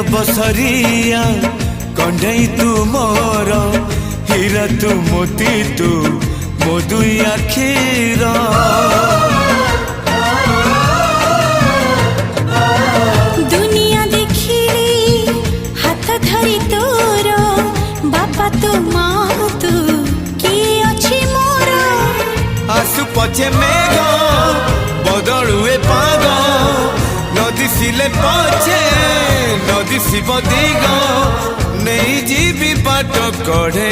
बसरिया कंढई तू मोर हीरा तू मोती तू मो दुई आखिर दुनिया देखिली हाथ धरी तोर बापा तू माँ तू किए अच्छी मोर आसु पछे मेघ बदलुए पाग नदी सिले पछे नदी शिव दिग नहीं जीवी बाट कढ़े।